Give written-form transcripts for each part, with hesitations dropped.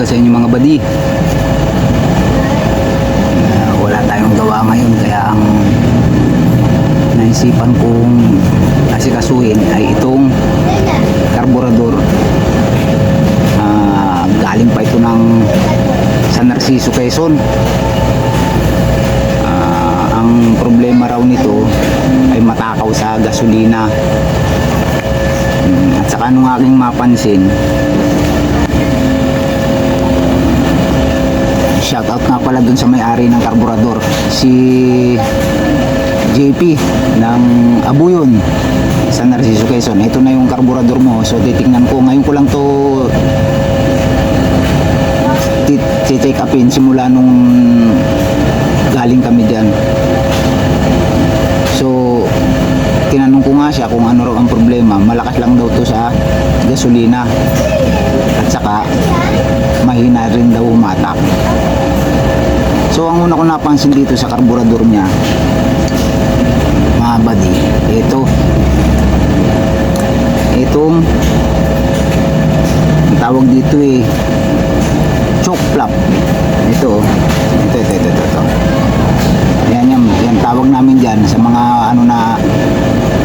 sa inyo mga badi. Wala tayong gawa ngayon, kaya ang naisipan kong asikasuhin ay itong karburador. Galing pa ito ng San Narciso, Quezon. Ang problema raw nito ay matakaw sa gasolina. At saka nung aking mapansin, shoutout nga pala dun sa may-ari ng karburador, si JP ng Abuyon, San Narciso, Quezon. Ito na yung karburador mo. So titingnan ko, ngayon ko lang to take upin simula nung galing kami dyan. So tinanong ko nga siya kung ano raw ang problema. Malakas lang daw to sa gasolina, at saka mahina rin daw umatak. So ang una ko napansin dito sa karburador niya, mga badi, itong ang tawag dito choke flap. Ito. Yan tawag namin dyan sa mga ano na,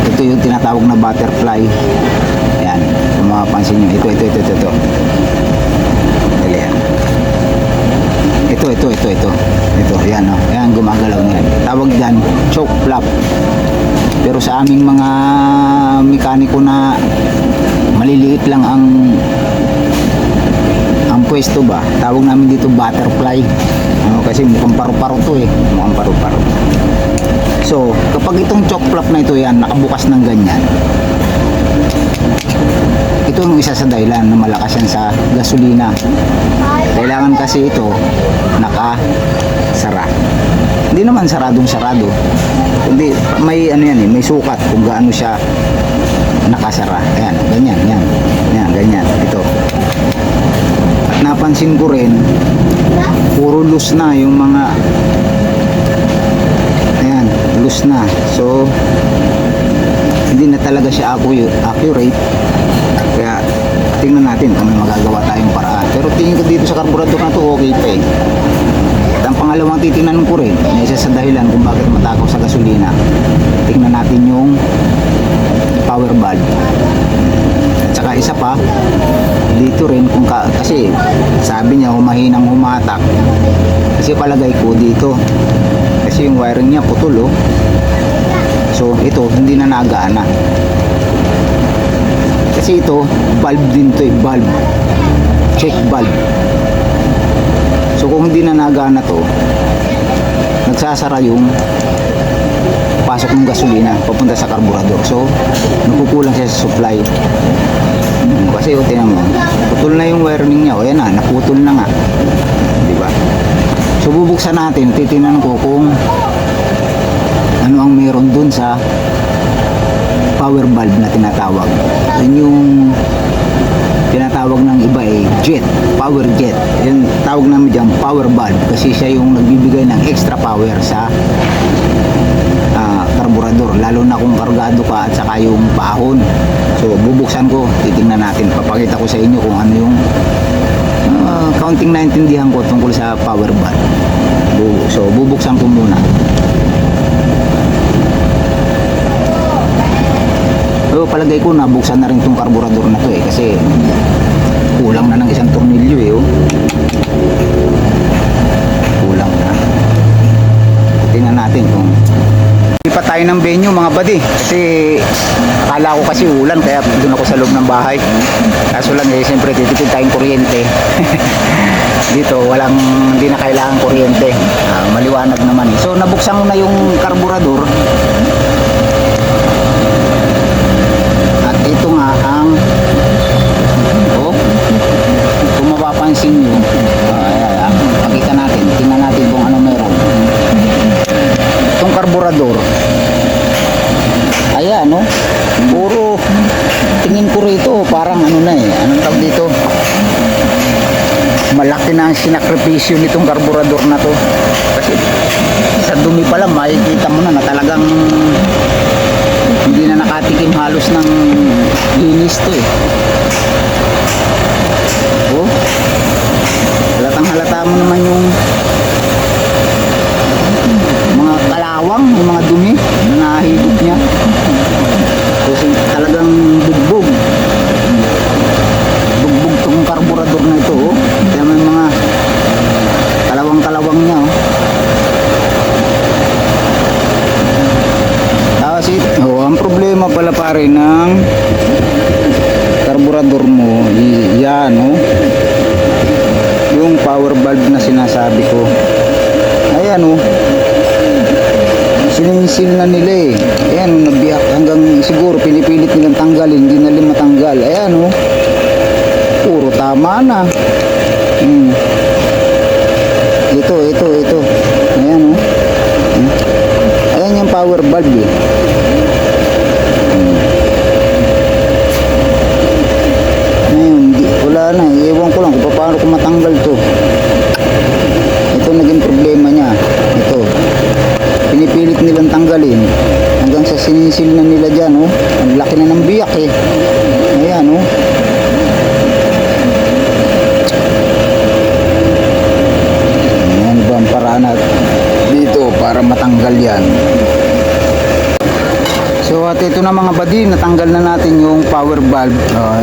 ito yung tinatawag na butterfly. Yan, kung mapapansin nyo, ito. Dali yan. Ito, yan o. Yan, gumagalaw na yan. Tawag dyan, choke flap. Pero sa aming mga mekaniko na maliliit lang ang pwesto ba, tawag namin dito butterfly. Kasi mukhang paru-paro to mukhang paru-paro. So kapag itong choke flap na ito, yan, nakabukas ng ganyan, ito yung isa sa dahilan na malakas yan sa gasolina. Kailangan kasi ito nakasara. Hindi naman saradong sarado, hindi, may ano yan may sukat kung gaano siya nakasara. Ayan, ganyan, ganyan, ito. At napansin ko rin, puro loose na yung mga, ayan, loose na. So hindi na talaga siya accurate. Kaya tingnan natin kung may magagawa tayong paraan. Pero tingin ko dito sa karburador na to, okay pa At ang pangalawang titingnan ko rin, na isa sa dahilan kung bakit matakaw sa gasolina, tingnan natin yung power valve. At saka isa pa dito rin, kung kasi sabi niya humahinang humatak, kasi palagay ko dito, kasi yung wiring niya putol so ito hindi na nagana. Kasi ito valve din to, valve, check valve. So kung hindi na nagana to, nagsasara yung pasok ng gasolina papunta sa karburador. So nakukulang siya sa supply. Kasi tingnan mo, putol na yung wiring niya. Ayan na, naputol na nga, diba? So bubuksan natin, titingnan ko kung ano ang meron dun sa power valve na tinatawag. Yun yung tinatawag ng iba jet, power jet. Yung tawag namin dyan power valve, kasi siya yung nagbibigay ng extra power sa karburador, lalo na kung kargado ka at saka yung paahon. So bubuksan ko, titingnan natin, papakita ko sa inyo kung ano yung counting naintindihan ko tungkol sa power valve. So bubuksan ko muna. So palagay ko nabuksan na rin tong karburador na to kasi kulang na ng isang tornilyo kulang na. Tingnan natin kung hindi pa tayo ng venue mga badi, kasi akala ko kasi ulan kaya doon ako sa loob ng bahay. Kaso lang siyempre titipid tayong kuryente. Dito hindi na kailangan kuryente, maliwanag naman. So nabuksan ko na yung karburador, at ito nga ang kung mapapansin nyo, pakita natin, tingnan natin kung ano meron itong karburador. Ayan puro, tingin ko rito parang ano na anong tawag dito, malaki na ang sinakripisyo nitong karburador na to. Kasi sa dumi pa lang makikita mo na talagang hindi na nakatikim halos ng linis to makikita mo naman yung mga kalawang, yung mga dumi na nahihigop niya. Kasi talagang bugbog. Bugbog tong karburador na ito, oh. Kaya may mga kalawang-kalawang niya, oh. Tapos ang problema pala pare ng karburador mo, yan, oh. Yung power valve na sinasabi ko. Ayan, oh. Sinisil na nila, eh. Ayan, nabiyak hanggang siguro pinipilit nilang tanggalin, hindi na rin matanggal. Ayan, oh. Puro tama na. Ito. Ayan, oh. Ayan yung power valve, eh. Ayun, wala na, eh. Ewan ko lang kung paano ko matanggal to. Ito naging problema niya. Ito. Pinipilit nilang tanggalin hanggang sa sinisil na nila dyan, oh. Ang laki na ng biyak, eh. Ayan, oh. Ayan ba ang paraan dito para matanggal yan. So at ito na mga buddy, natanggal na natin yung power valve.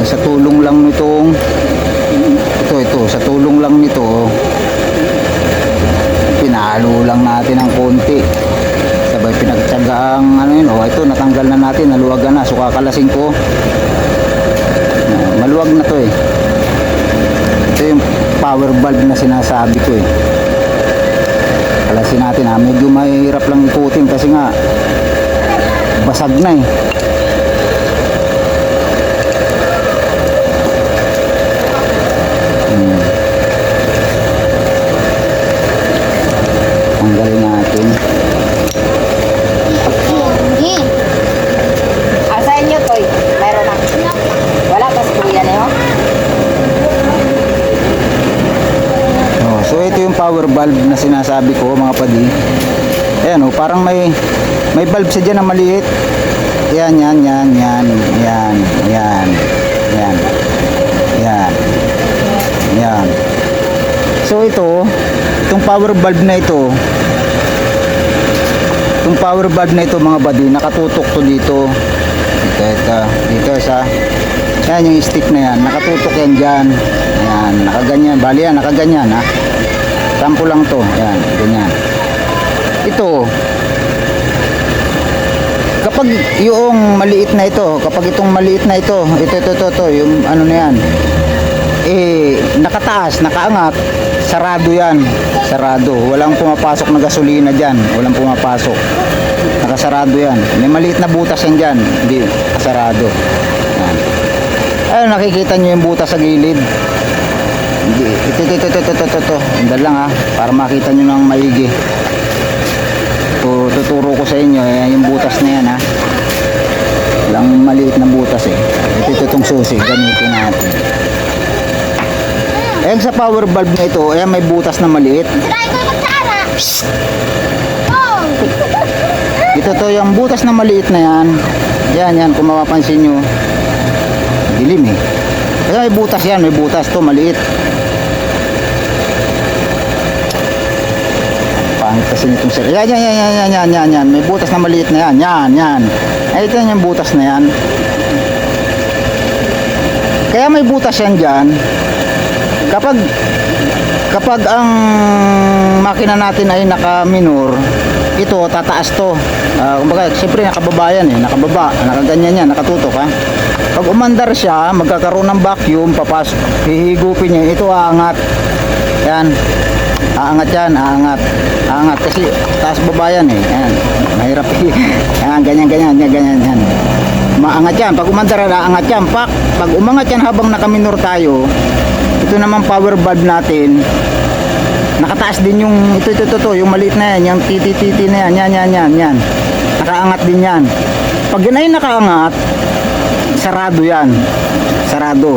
Sa tulong lang nitong ito sa tulong lang nito, pinalo lang natin ng konti. Sabay pinagtyagang ano yun, ito natanggal na natin, naluwagan na. So kakalasin ko, maluwag na to, eh. Ito yung power valve na sinasabi ko, eh. Kalasin natin, medyo mahirap lang ikutin kasi nga basag na, eh. Tanggalin natin. Asahin nyo, Toy? Meron na. Wala pa si Kuya na yun? So ito yung power valve na sinasabi ko, mga padi. Ayan, parang may valve siya dyan na maliit. Yan. So itong power valve na ito, mga buddy, nakatutok to dito. Dito sa, yan yung stick na yan, nakatutok yan dyan. Yan, nakaganyan, bali yan, nakaganyan, ha. Sample lang to, yan, ganyan. Ito, kapag yung maliit na ito, itong yung ano na yan, nakataas, nakaangat, sarado yan, walang pumapasok na gasolina dyan, nakasarado yan. May maliit na butas yan dyan, hindi, sarado. Yan. Ayun, nakikita nyo yung butas sa gilid. Ito. Andal lang, ha, para makita nyo ng maigi. Tuturo ko sa inyo, yung butas na yan, ha. Walang maliit na butas, eh. Ito itong susi, gamitin natin. Ayan sa power valve na ito, ayan may butas na maliit. Ito to, yung butas na maliit na yan. Yan, kung mapapansin nyo, dilim, eh. Ayan may butas yan, may butas to, maliit. Pangit kasi nitong sir. Yan. May butas na maliit na yan. Yan. Ay, ito yung butas na yan. Kaya may butas yan dyan. Kapag ang makina natin ay naka-minor, ito tataas to. Kumbaga, siyempre nakababa yan, eh. Nakaganyan yan, nakatutok, ha. Pag umandar siya, magkakaroon ng vacuum, hihigupin niya, ito aangat. Yan. Aangat yan, aangat kasi taas baba yan, eh. Yan. Mahirap. Yan, ganyan. Maangat yan. Pag umandar, aangat yan. Pag umangat yan habang naka-minor tayo, ito naman power valve natin, nakataas din yung ito, yung maliit na yan, yung titi na yan. Nakaangat din yan. Pag yan ay nakaangat, sarado yan.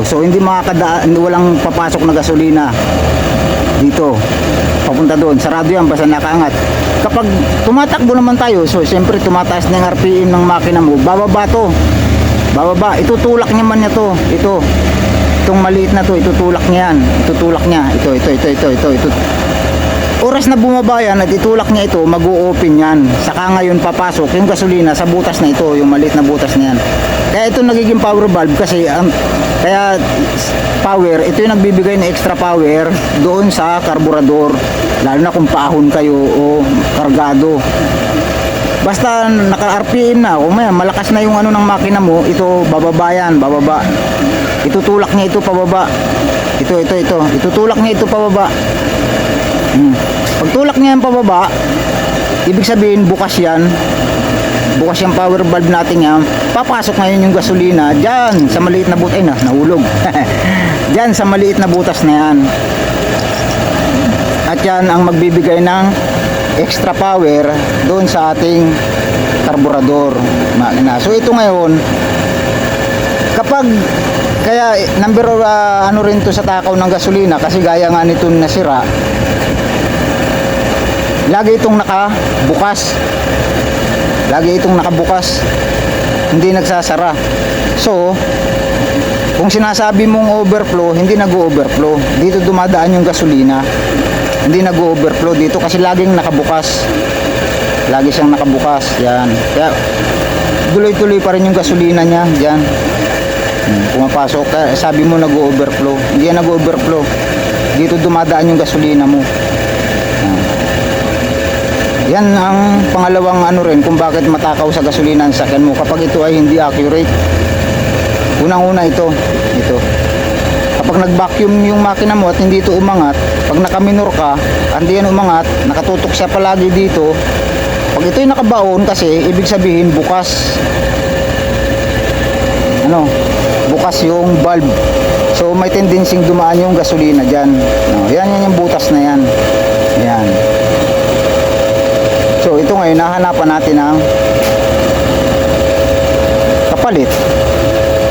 So hindi walang papasok na gasolina dito papunta doon, sarado yan basta nakaangat. Kapag tumatakbo naman tayo, so siyempre tumataas na yung RPM ng makina mo, bababa, itutulak naman niya to. Ito itong maliit na to, itutulak niya yan. Itutulak niya. Ito. Oras na bumaba yan at itulak niya ito, mag-o-open yan. Saka ngayon papasok yung gasolina sa butas na ito, yung maliit na butas na yan. Kaya ito nagiging power valve kasi kaya power, ito yung nagbibigay ng extra power doon sa karburador. Lalo na kung paahon kayo o kargado. Basta naka-RPM na, kung may malakas na yung ano ng makina mo, ito bababa yan, bababa. Itutulak niya ito pababa. Ito. Itutulak niya ito pababa. Pag tulak niya yung pababa, ibig sabihin bukas yan. Bukas yung power valve natin yan. Papasok ngayon yung gasolina dyan sa maliit na butas. Ay na, nahulog. Dyan sa maliit na butas na yan. At yan ang magbibigay ng extra power doon sa ating karburador makina. So ito ngayon, kapag kaya number ano rin to sa takaw ng gasolina kasi gaya nga nito nasira, lagi itong nakabukas. Lagi itong nakabukas. Hindi nagsasara. So, kung sinasabi mong overflow, hindi nag-overflow. Dito dumadaan yung gasolina. Hindi nag-overflow dito kasi laging nakabukas. Lagi siyang nakabukas. Yan. Kaya, tuloy-tuloy pa rin yung gasolina niya. Yan. Pumapasok. Kaya sabi mo nag-overflow. Hindi yan nag-overflow. Dito dumadaan yung gasolina mo. Yan ang pangalawang ano rin kung bakit matakaw sa gasolina ang sakyan mo kapag ito ay hindi accurate. Unang-una ito. Kapag nag-vacuum yung makina mo at hindi ito umangat, pag nakaminor ka, hindi yan umangat, nakatutok siya palagi dito. Pag ito ay nakabaon kasi, ibig sabihin bukas. Bukas yung valve. So may tendency dumaan yung gasolina dyan. Yan yung butas na yan. Yan. So ito ngayon nahanapan natin ng kapalit.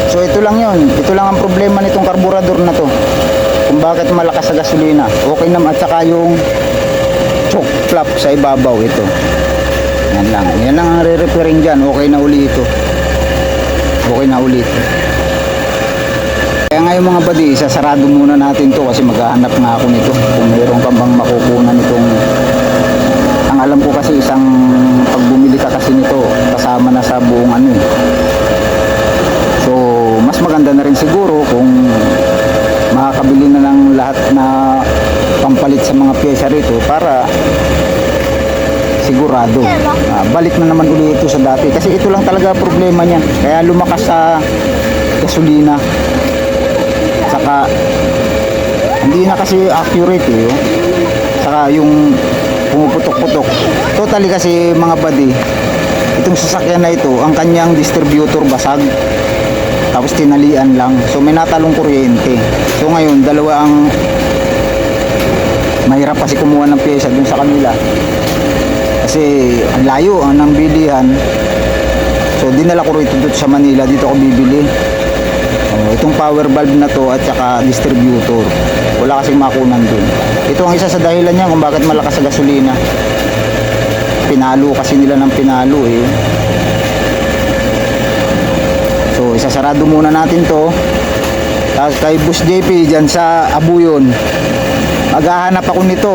So ito lang yun. Ito lang ang problema nitong karburador na to. Kung bakit malakas sa gasolina. Okay naman at saka yung choke flap sa ibabaw ito. Yan lang. Yan lang ang re-repairing dyan. Okay na uli ito. Okay na uli ito. Kaya ngayon mga buddy, sasarado muna natin to kasi maghahanap nga ako nito. Kung mayroon ka bang makukunan nitong ang alam ko kasi isang pag bumili ka kasi nito kasama na sa buong ano eh. So mas maganda na rin siguro kung makakabili na ng lahat na pampalit sa mga pyesa rito para sigurado balik na naman ulit ito sa dati kasi ito lang talaga problema niya kaya lumakas sa gasolina saka hindi na kasi accurate eh. Saka yung pumuputok-putok. Totally kasi mga buddy, itong sasakyan na ito, ang kanyang distributor basag. Tapos tinalian lang. So may natalong kuryente. So ngayon, dalawa ang mahirap kasi kumuha ng pyesa dun sa kanila. Kasi ang layo ang nang bilihan. So dinala ko rito dito sa Manila, dito ako bibili. Itong power valve na to at saka distributor. Wala kasing makunan dun. Ito ang isa sa dahilan niya kung bakit malakas sa gasolina. Pinalo kasi nila ng pinalo eh. So isasarado muna natin to. Tapos kay Boss JP dyan sa Abuyon, maghahanap ako nito.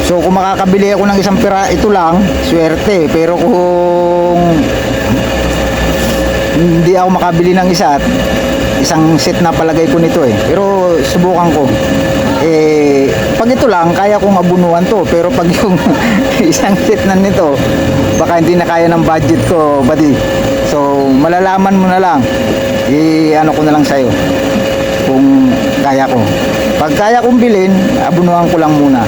So kung makakabili ako ng isang pira, ito lang, swerte. Pero kung hindi ako makabili ng isang set na palagay ko nito eh. Pero subukan ko. Pag ito lang, kaya kong abunuan to. Pero pag yung isang set na nito, baka hindi na kaya ng budget ko, buddy. So, malalaman mo na lang. Ano ko na lang sa'yo. Kung kaya ko. Pag kaya kong bilhin, abunuan ko lang muna.